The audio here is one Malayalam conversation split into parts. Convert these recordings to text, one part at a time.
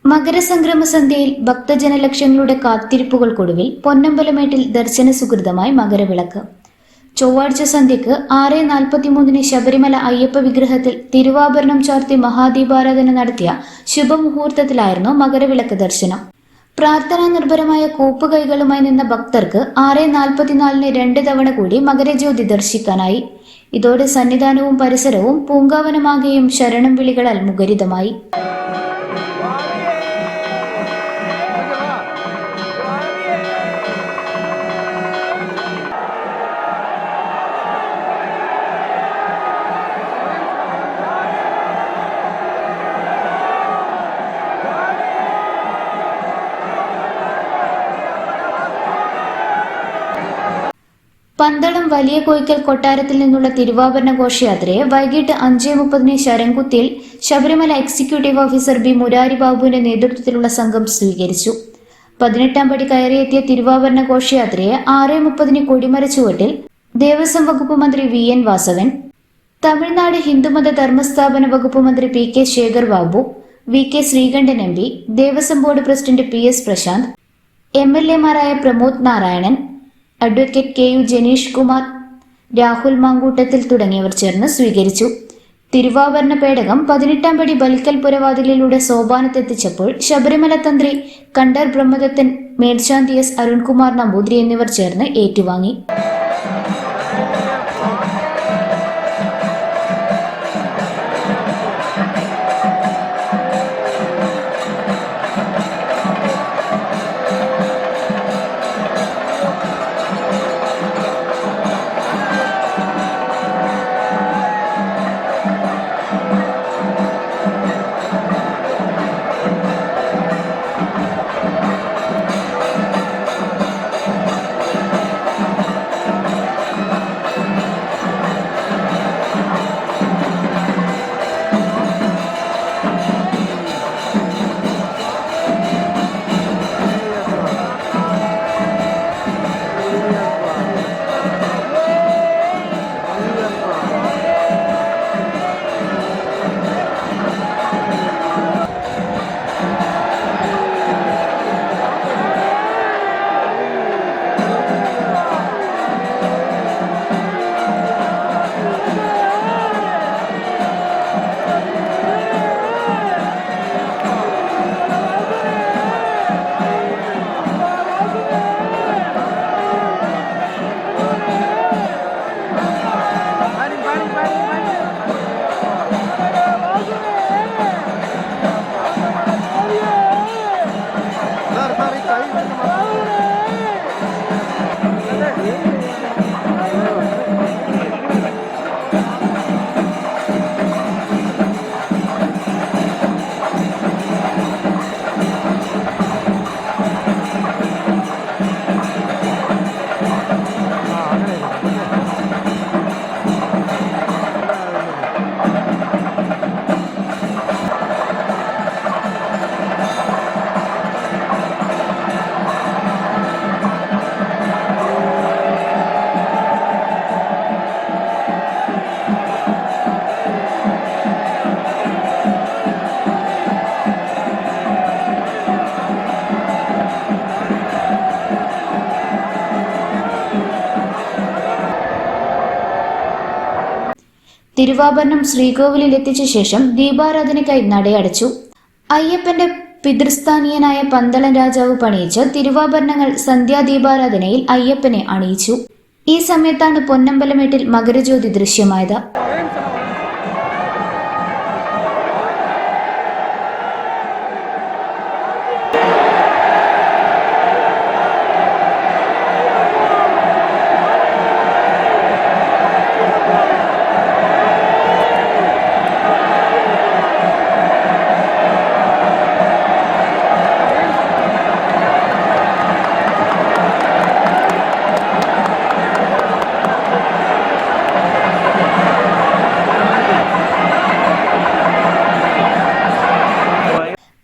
മകരസംക്രമ സന്ധ്യയിൽ ഭക്തജനലക്ഷങ്ങളുടെ കാത്തിരിപ്പുകൾക്കൊടുവിൽ പൊന്നമ്പലമേട്ടിൽ ദർശന സുഹൃതമായി മകരവിളക്ക്. ചൊവ്വാഴ്ച സന്ധ്യയ്ക്ക് 6:43 ശബരിമല അയ്യപ്പ വിഗ്രഹത്തിൽ തിരുവാഭരണം ചാർത്തി മഹാദീപാരാധന നടത്തിയ ശുഭമുഹൂർത്തത്തിലായിരുന്നു മകരവിളക്ക് ദർശനം. പ്രാർത്ഥനാ നിർഭരമായ കൂപ്പുകൈകളുമായി നിന്ന ഭക്തർക്ക് 6:44 2 തവണ കൂടി മകരജ്യോതി ദർശിക്കാനായി. ഇതോടെ സന്നിധാനവും പരിസരവും പൂങ്കാവനമാകെയും ശരണം വിളികളാൽ മുഖരിതമായി. പന്തളം വലിയ കോയിക്കൽ കൊട്ടാരത്തിൽ നിന്നുള്ള തിരുവാഭരണ ഘോഷയാത്രയെ വൈകിട്ട് 5:30 ശരംകുത്തിയിൽ Sabarimala executive officer B Murari ബാബുവിന്റെ നേതൃത്വത്തിലുള്ള സംഘം സ്വീകരിച്ചു. 18ാം പടി കയറിയെത്തിയ തിരുവാഭരണ ഘോഷയാത്രയെ 6:30 കൊടിമര ചുവട്ടിൽ ദേവസ്വം വകുപ്പ് മന്ത്രി VN വാസവൻ, തമിഴ്നാട് ഹിന്ദുമത ധർമ്മസ്ഥാപന വകുപ്പ് മന്ത്രി PK Sekhar Babu, VK Sreekandan MP, Devaswom board president PS Prasanth, MLA മാരായ പ്രമോദ് നാരായണൻ, അഡ്വക്കേറ്റ് KU ജനീഷ് കുമാർ, രാഹുൽ മാങ്കൂട്ടത്തിൽ തുടങ്ങിയവർ ചേർന്ന് സ്വീകരിച്ചു. തിരുവാഭരണ പേടകം 18ാം പടി ബലിക്കൽ പുരവാതിലിലൂടെ സോപാനത്തെത്തിച്ചപ്പോൾ ശബരിമല തന്ത്രി കണ്ടർ ബ്രഹ്മദത്തൻ, മേൽശാന്തി S അരുൺകുമാർ നമ്പൂതിരി എന്നിവർ ചേർന്ന് ഏറ്റുവാങ്ങി. തിരുവാഭരണം ശ്രീകോവിലിൽ എത്തിച്ച ശേഷം ദീപാരാധനയ്ക്കായി നടയടച്ചു. അയ്യപ്പന്റെ പിതൃസ്ഥാനീയനായ പന്തളം രാജാവ് പണിയിച്ച തിരുവാഭരണങ്ങൾ സന്ധ്യാദീപാരാധനയിൽ അയ്യപ്പനെ അണിയിച്ചു. ഈ സമയത്താണ് പൊന്നമ്പലമേട്ടിൽ മകരജ്യോതി ദൃശ്യമായത്.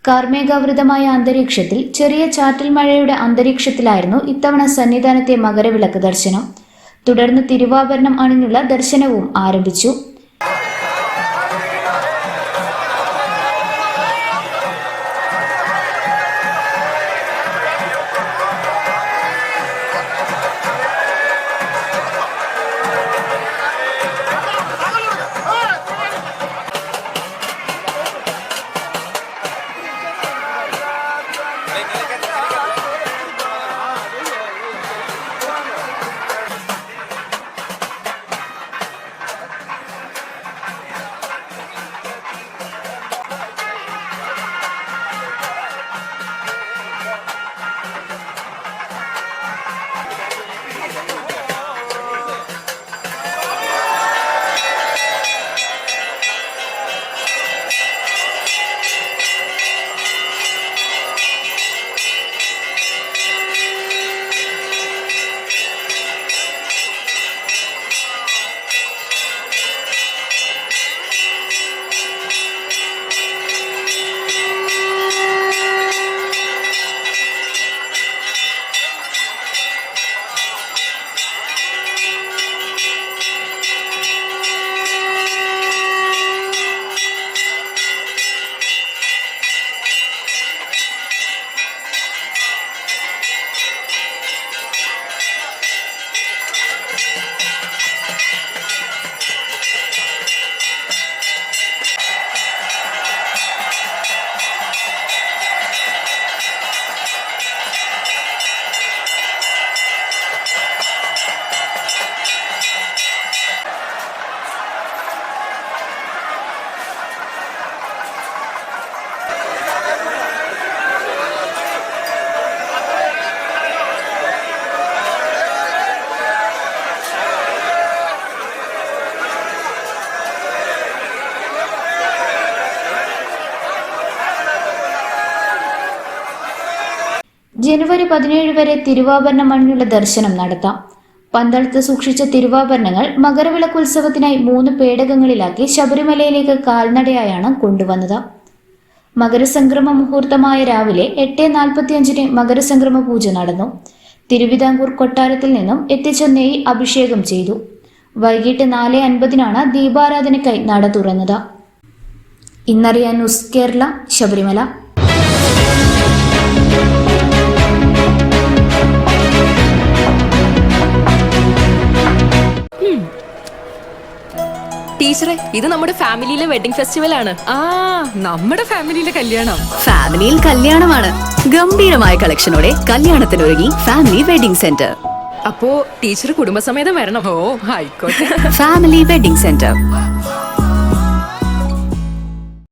കാർമേഘാവൃതമായ അന്തരീക്ഷത്തിൽ ചെറിയ ചാറ്റൽ മഴയുടെ അന്തരീക്ഷത്തിലായിരുന്നു ഇത്തവണ സന്നിധാനത്തെ മകരവിളക്ക് ദർശനം. തുടർന്ന് തിരുവാഭരണം അണിഞ്ഞുള്ള ദർശനവും ആരംഭിച്ചു. ജനുവരി 17 വരെ തിരുവാഭരണം അണിഞ്ഞുള്ള ദർശനം നടത്താം. പന്തളത്ത് സൂക്ഷിച്ച തിരുവാഭരണങ്ങൾ മകരവിളക്ക് ഉത്സവത്തിനായി 3 പേടകങ്ങളിലാക്കി ശബരിമലയിലേക്ക് കാൽനടയായാണ് കൊണ്ടുവന്നത്. മകരസംക്രമ മുഹൂർത്തമായ രാവിലെ 8:45 മകരസംക്രമ പൂജ നടന്നു. തിരുവിതാംകൂർ കൊട്ടാരത്തിൽ നിന്നും എത്തിച്ച നെയ്യ് അഭിഷേകം ചെയ്തു. വൈകിട്ട് 4:50 ദീപാരാധനയ്ക്കായി നട തുറന്നത്. ഇന്നറിയാൻ ന്യൂസ് കേരള ശബരിമല. ടീച്ചറെ, ഇത് നമ്മുടെ ഫാമിലിയിലെ വെഡിങ് ഫെസ്റ്റിവൽ ആണ്. നമ്മുടെ ഫാമിലിയിലെ കല്യാണം. ഫാമിലിയിൽ കല്യാണമാണ്. ഗംഭീരമായ കളക്ഷനോടെ കല്യാണത്തിനൊരുങ്ങി ഫാമിലി വെഡിംഗ് സെന്റർ. അപ്പോ ടീച്ചർ കുടുംബസമേതം വരണം. ഓ ആയിക്കോട്ടെ. Family wedding centre.